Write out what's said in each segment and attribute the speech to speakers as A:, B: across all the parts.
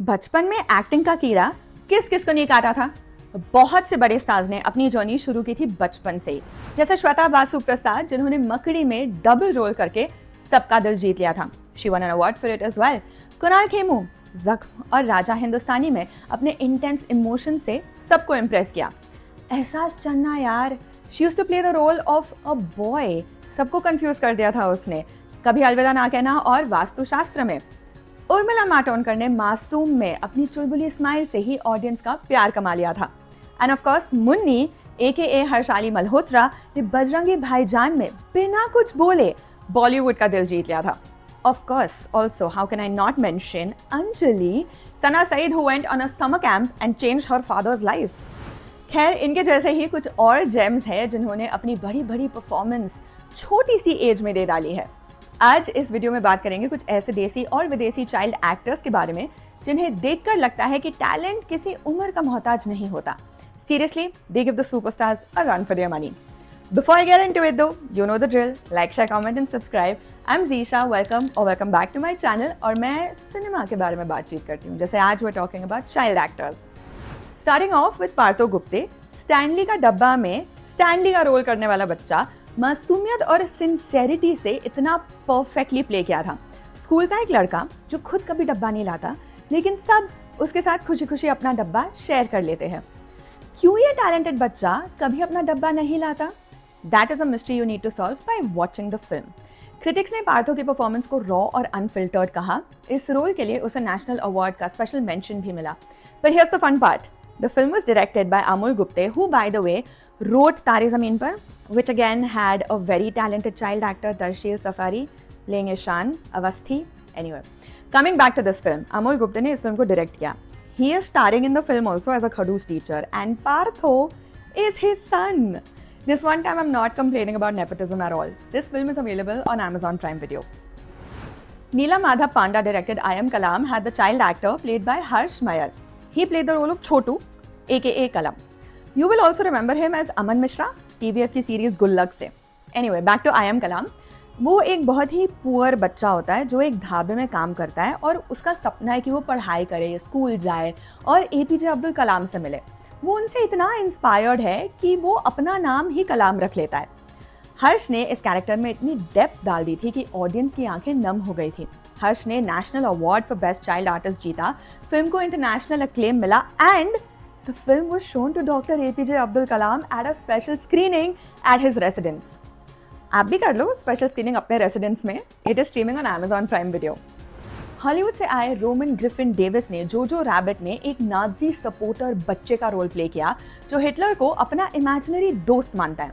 A: बचपन में एक्टिंग का कीड़ा किस किस को नहीं काटा था। बहुत से बड़े स्टार्स ने अपनी जर्नी शुरू की थी बचपन से ही, जैसे श्वेता बासु प्रसाद जिन्होंने मकड़ी में डबल रोल करके सबका दिल जीत लिया था। She won an award for it as well. Kunal Khemu Zakhm और राजा हिंदुस्तानी में अपने इंटेंस इमोशन से सबको इम्प्रेस किया। एहसास चन्ना यार, she used to play the role of a boy, सबको कंफ्यूज कर दिया था उसने। कभी अलविदा ना कहना और वास्तुशास्त्र में। उर्मिला मातोंडकर ने मासूम में अपनी चुलबुली स्माइल से ही ऑडियंस का प्यार कमा लिया था। And of course Munni AKA Harshaali Malhotra ने बजरंगी भाईजान में बिना कुछ बोले बॉलीवुड का दिल जीत लिया था। Of course, also, how can I not mention Anjali, Sana Said, who went on a summer camp and changed her father's life. खैर, इनके जैसे ही कुछ और जेम्स हैं जिन्होंने अपनी बड़ी बड़ी परफॉर्मेंस छोटी सी एज में दे डाली है। आज इस वीडियो में बात करेंगे कुछ ऐसे देसी और विदेशी चाइल्ड एक्टर्स के बारे में जिन्हें देखकर लगता है कि टैलेंट किसी उम्र का मोहताज नहीं होता। Seriously, they give the superstars a run for their money. Before I get into it though, you know the drill. Like, share, comment and subscribe. I'm Zisha. Welcome back to my channel. और मैं cinema के बारे में बातचीत करती हूँ। जैसे आज we're talking about child actors. Starting off with Partho Gupte, Stanley का डब्बा में स्टैनली का रोल करने वाला बच्चा मासूमियत और सिंसेरिटी से इतना परफेक्टली प्ले किया था। स्कूल का एक लड़का जो खुद कभी डब्बा नहीं लाता, लेकिन सब उसके साथ खुशी खुशी अपना डब्बा शेयर कर लेते हैं। क्यों ये टैलेंटेड बच्चा कभी अपना डब्बा नहीं लाता? That is a mystery you need to solve by watching the film. Critics ने पार्थो की परफॉर्मेंस को रॉ और अनफिल्टर्ड कहा। इस रोल के लिए उसे नेशनल अवार्ड का स्पेशल मेंशन भी मिला। पर here's the fun part, the film was directed by Amol Gupte, who by the way wrote Taare ज़मीन पर, which again had a very talented child actor Darshil Safari playing Ishan Avasthi. Anyway, coming back to this film, Amol Gupte ने इस film को direct किया। He is starring in the film also as a Khadoos teacher, and Partho is his son. This one time I'm not complaining about nepotism at all. This film is available on Amazon Prime Video. Neelam Madhav Panda directed I Am Kalam had the child actor played by Harsh Mayer. He played the role of Chotu, AKA Kalam. You will also remember him as Aman Mishra, TVF की series गुल्लक से। Anyway, back to I Am Kalam. वो एक बहुत ही poor बच्चा होता है जो एक ढाबे में काम करता है और उसका सपना है कि वो पढ़ाई करे, स्कूल जाए और APJ अब्दुल कलाम से मिले। वो उनसे इतना इंस्पायर्ड है कि वो अपना नाम ही कलाम रख लेता है। हर्ष ने इस कैरेक्टर में इतनी डेप्थ डाल दी थी कि ऑडियंस की आंखें नम हो गई थी। हर्ष ने national award for best child artist जीता, फिल्म को इंटरनेशनल अक्लेम मिला and the film was shown to Dr. APJ Abdul Kalam at a special screening at his residence. आप भी कर लो स्पेशल स्क्रीनिंग अपने रेसिडेंस में। It is streaming on Amazon Prime Video. Hollywood से आए Roman Griffin Davis ने जोजो rabbit में एक नाजी सपोर्टर बच्चे का रोल प्ले किया जो हिटलर को अपना इमेजिनरी दोस्त मानता है।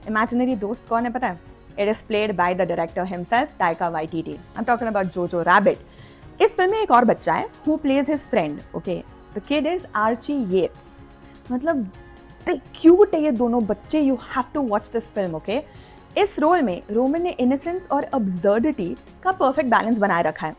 A: इमेजिनरी दोस्त कौन है पता है? It is played by the director himself, Taika Waititi. I'm talking about Jojo Rabbit. इस फिल्म में एक और बच्चा है who plays his friend. Okay. The kid is Archie Yates. मतलब क्यूट है ये दोनों बच्चे। You have to watch this film, okay? इस रोल में रोमन ने इनोसेंस और अब्सर्डिटी का परफेक्ट बैलेंस बनाए रखा है।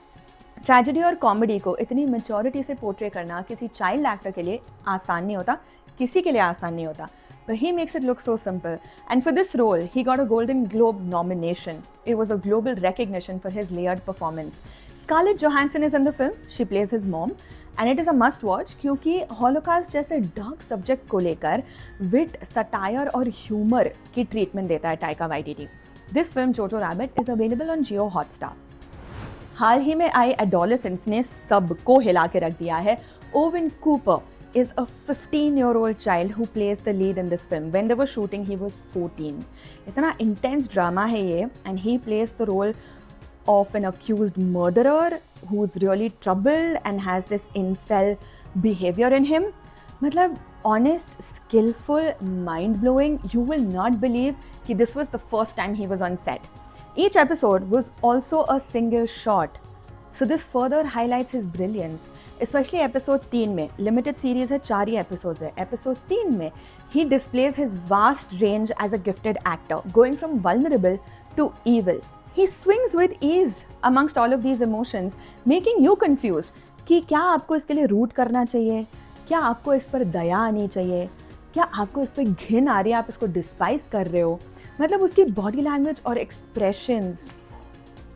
A: ट्रेजेडी और कॉमेडी को इतनी मैच्योरिटी से पोर्ट्रे करना किसी चाइल्ड एक्टर के लिए आसान नहीं होता, किसी के लिए आसान नहीं होता। But he makes it look so simple. And for this role, he got a Golden Globe nomination. It was a global recognition for his layered performance. Scarlett Johansson is in the film. She plays his mom. And it is a must watch क्योंकि holocaust जैसे dark subject को लेकर wit, satire और humour की treatment देता है Taika Waititi. This film Jojo Rabbit is available on Jio Hotstar. हाल ही में आई एडोलेसेंस ने सबको हिला के रख दिया है। Oven Cooper is a 15-year-old child who plays the lead in this film. When they were shooting, he was 14. इतना intense drama है ये, and he plays the role of an accused murderer who's really troubled and has this incel behavior in him. मतलब honest, skillful, mind-blowing. You will not believe कि this was the first time he was on set. Each episode was also a single shot. So this further highlights his brilliance. Especially episode 3 में, limited series है, 4 ही episodes है। episode 3 में he displays his vast range as a gifted actor, going from vulnerable to evil. He swings with ease amongst all of these emotions, making you confused कि क्या आपको इसके लिए root करना चाहिए, क्या आपको इस पर दया आनी चाहिए, क्या आपको इस पर घिन आ रही है, आप इसको डिस्पाइस कर रहे हो। मतलब उसकी बॉडी लैंग्वेज और expressions,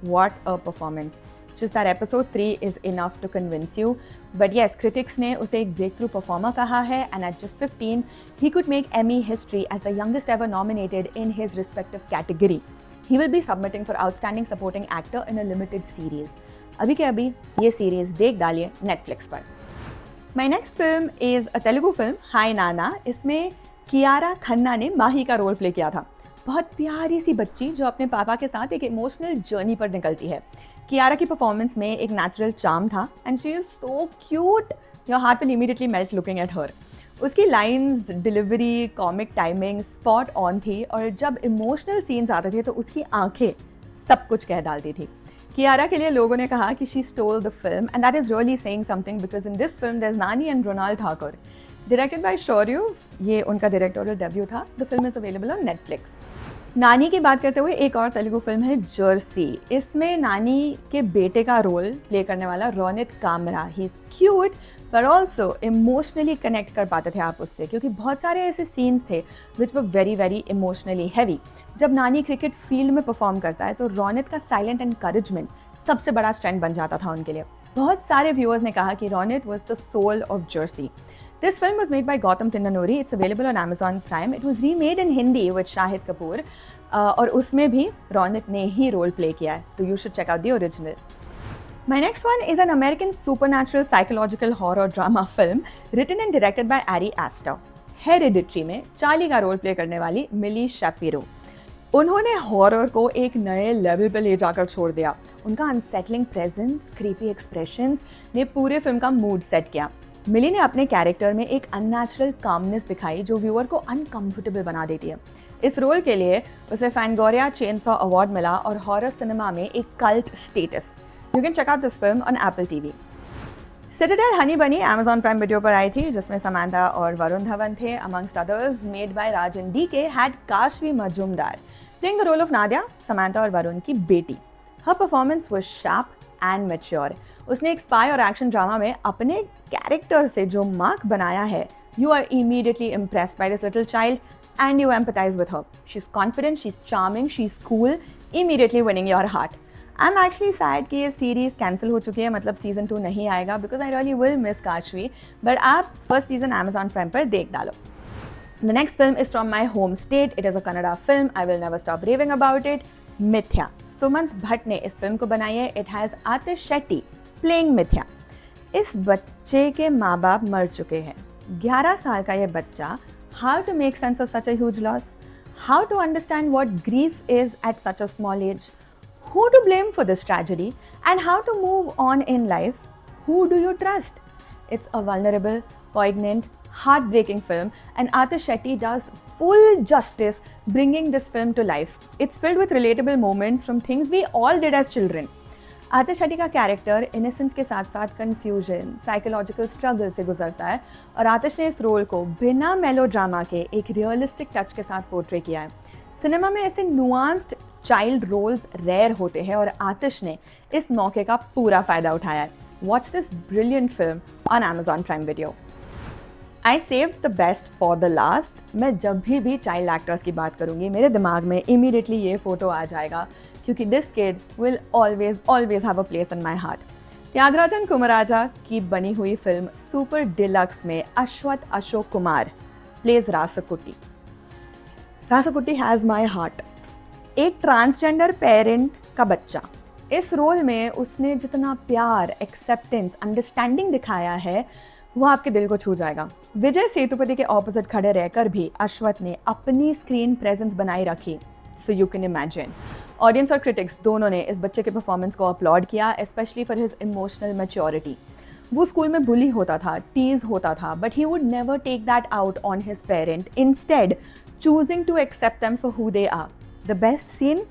A: what a performance. just that episode 3 is enough to convince you. But yes, critics ने उसे एक breakthrough performer कहा है, and at just 15, he could make Emmy history as the youngest ever nominated in his respective category. He will be submitting for Outstanding Supporting Actor in a limited series. अभी के अभी ये series देख डालिए Netflix पर. My next film is a Telugu film, Hi Nana. इसमें कियारा खन्ना ने माही का रोल प्ले किया था. बहुत प्यारी सी बच्ची जो अपने पापा के साथ एक इमोशनल जर्नी पर निकलती है. कियारा की परफॉर्मेंस में एक नेचुरल चार्म था and she is so cute. Your heart will immediately melt looking at her. उसकी lines, delivery, comic timing spot on थी और जब इमोशनल सीन्स आते थे तो उसकी आंखें सब कुछ कह डालती थी. कियारा के लिए लोगों ने कहा कि she stole the film and that is really saying something because in this film there is Nani and Mrunal Thakur. Directed by Shourya, ये उनका डायरेक्टोरियल डेब्यू था. The film is available on Netflix. Nani की बात करते हुए एक और तेलुगु फिल्म है जर्सी. इसमें नानी के बेटे का रोल प्ले करने वाला Ronit Kamra. He is cute पर ऑल्सो इमोशनली कनेक्ट कर पाते थे आप उससे, क्योंकि बहुत सारे ऐसे सीन्स थे which were very very emotionally heavy. जब नानी क्रिकेट फील्ड में परफॉर्म करता है तो रोनित का साइलेंट एनकरेजमेंट सबसे बड़ा स्ट्रेंथ बन जाता था उनके लिए. बहुत सारे व्यूअर्स ने कहा कि Ronit was the soul of Jersey. This film was made by Gautam Tindanuri. It's available on Amazon Prime. It was remade in Hindi with Shahid Kapoor. और उसमें भी रोनित ने ही रोल प्ले किया है. तो you should check out the original. My next one is an American supernatural psychological horror drama film written and directed by Ari Aster. Hereditary में Charlie का role play करने वाली मिली शैपिरो. उन्होंने हॉरर को एक नए लेवल पे ले जाकर छोड़ दिया. उनका अनसेटलिंग प्रेजेंस, क्रीपी एक्सप्रेशंस ने पूरे फिल्म का मूड सेट किया. मिली ने अपने कैरेक्टर में एक अननेचुरल कामनेस दिखाई जो व्यूअर को अनकंफर्टेबल बना देती है. इस रोल के लिए उसे फैनगोरिया चेनसॉ अवार्ड मिला और हॉरर सिनेमा में एक cult status. You can check out this film on Apple TV. Citadel honey bunny Amazon prime video पर आई थी, जिसमें समांथा और वरुण धवन थे. Amongst others, made by Raj and DK, had Kashvi Majumdar playing the role of Nadia, Samantha और वरुण की बेटी. Her performance was sharp and mature. उसने एक स्पाई और एक्शन ड्रामा में अपने कैरेक्टर से जो मार्क बनाया है, you are immediately impressed by this little child and you empathize with her. She is confident, she is charming, she is cool, immediately winning your heart. I am actually sad कि ये series cancel हो चुकी है, मतलब season 2 नहीं आएगा, because I really will miss Kashvi. But आप first season Amazon prime पर देख डालो. The next film is from my home state. It is a Kannada film. I will never stop raving about it. मिथ्या. सुमंत भट्ट ने इस film को बनाई है. It has Atish Shetty playing मिथ्या. इस बच्चे के माँ बाप मर चुके हैं. 11 साल का ये बच्चा, how to make sense of such a huge loss, how to understand what grief is at such a small age, who to blame for this tragedy, and how to move on in life. Who do you trust? It's a vulnerable, poignant, heartbreaking film, and Atish Shetty does full justice bringing this film to life. It's filled with relatable moments from things we all did as children. आतिश शेट्टी का character innocence के साथ साथ confusion, psychological struggle से गुजरता है और आतिश ने इस रोल को बिना मेलोड्रामा के एक रियलिस्टिक टच के साथ पोर्ट्रे किया है. सिनेमा में ऐसे नुआंस्ड चाइल्ड रोल्स रेयर होते हैं और आतिश ने इस मौके का पूरा फ़ायदा उठाया है. Watch this brilliant film on Amazon prime video. I save the best for the last. मैं जब भी चाइल्ड एक्टर्स की बात करूँगी मेरे दिमाग में इमीडिएटली ये फ़ोटो आ जाएगा, क्योंकि this kid will always have a place in my heart. Thiagarajan Kumararaja की बनी हुई फिल्म सुपर डिलक्स में Ashwanth Ashok Kumar plays Raasukutty. Raasukutty has my heart. एक ट्रांसजेंडर पेरेंट का बच्चा. इस रोल में उसने जितना प्यार, एक्सेप्टेंस, अंडरस्टैंडिंग दिखाया है वो आपके दिल को छू जाएगा. विजय सेतुपति के ऑपोजिट खड़े रहकर भी अश्वथ ने अपनी स्क्रीन प्रेजेंस बनाई रखी. So you can imagine. Audience और क्रिटिक्स दोनों ने इस बच्चे के परफॉर्मेंस को अपलॉड किया, specially for his emotional maturity. वो स्कूल में बुली होता था, टीज होता था, but he would never take that out on his parent, instead choosing to accept them for who they are. The best scene,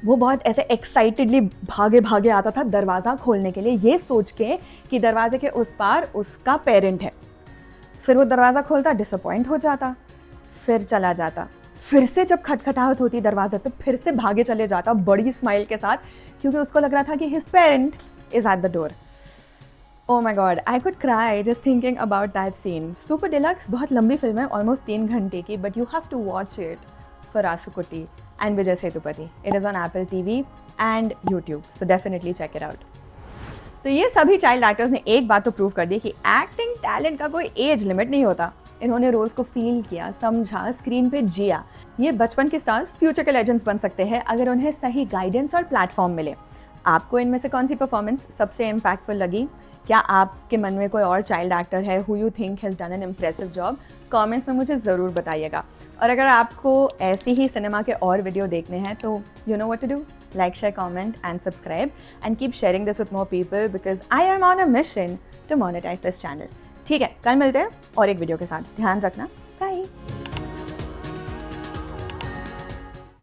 A: वो बहुत ऐसे एक्साइटेडली भागे भागे आता था दरवाज़ा खोलने के लिए, ये सोच के कि दरवाजे के उस पार उसका पेरेंट है. फिर वो दरवाज़ा खोलता, डिसअपॉइंट हो जाता, फिर चला जाता. फिर से जब खटखटाहट होती दरवाजे पे, फिर से भागे चले जाता बड़ी स्माइल के साथ, क्योंकि उसको लग रहा था कि his parent is at the door. Oh my God, I could cry just thinking about that scene. Super Deluxe बहुत लंबी फिल्म है, ऑलमोस्ट 3 घंटे की, but you have to watch it for Rasukutti. and Vijay Sethupathi. It is on Apple TV and YouTube, so definitely check it out. तो ये सभी child actors ने एक बात तो प्रूव कर दी कि एक्टिंग टैलेंट का कोई एज लिमिट नहीं होता। इन्होंने रोल्स को फील किया, समझा, स्क्रीन पे जिया। ये बचपन के स्टार्स फ्यूचर के लेजेंड्स बन सकते हैं अगर उन्हें सही गाइडेंस और प्लेटफॉर्म मिले। आपको इनमें से कौन सी परफॉर्मेंस सबसे इम्पैक्टफुल लगी? क्या आपके मन में कोई और चाइल्ड एक्टर है who you think has done an impressive job? Comments में मुझे ज़रूर बताइएगा। और अगर आपको ऐसी ही सिनेमा के और वीडियो देखने हैं तो you know what to do, like, share, comment and subscribe and keep sharing this with more people because I am on a mission to monetize this channel. ठीक है, कल मिलते हैं और एक वीडियो के साथ। ध्यान रखना।